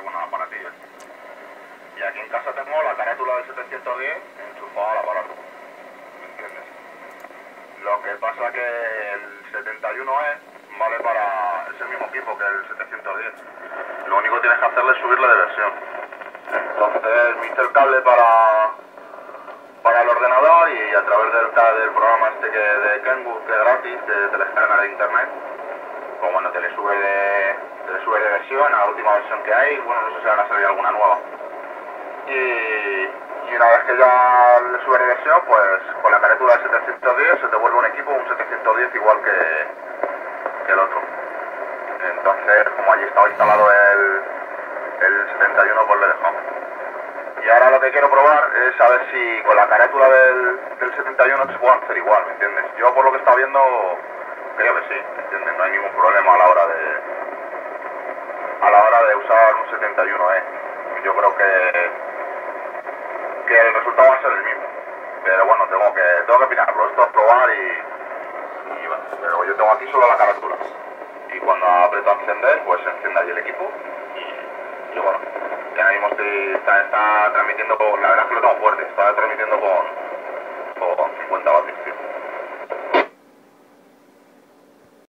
buenos aparatillos. Y aquí en casa tengo la carátula del 710 enchufada al aparato, ¿me entiendes? Lo que pasa que el 71E vale para... es el mismo equipo que el 710. Lo único que tienes que hacerle es subirle de versión. Entonces me hice el cable para el ordenador y a través del programa este de Kenwood, que es gratis, que te lo descarga de internet, pues bueno, te le sube de versión a la última versión que hay. Bueno, no sé si van a salir alguna nueva. Y una vez que ya le sube de versión, pues con la carátula del 710 se te vuelve un equipo, un 710 igual que el otro. Entonces, como allí estaba instalado el 71, pues le dejamos. Y ahora lo que quiero probar es a ver si con la carátula del 71 se puede hacer igual, ¿me entiendes? Yo por lo que estaba viendo, creo que sí, ¿me entiendes? No hay ningún problema a la hora de usar un 71, Yo creo que el resultado va a ser el mismo. Pero bueno, tengo que opinarlo, esto es probar y bueno, pero yo tengo aquí solo la carátula. Y cuando aprieto a encender, pues se enciende allí el equipo y bueno, ya mismo está transmitiendo, la verdad es que lo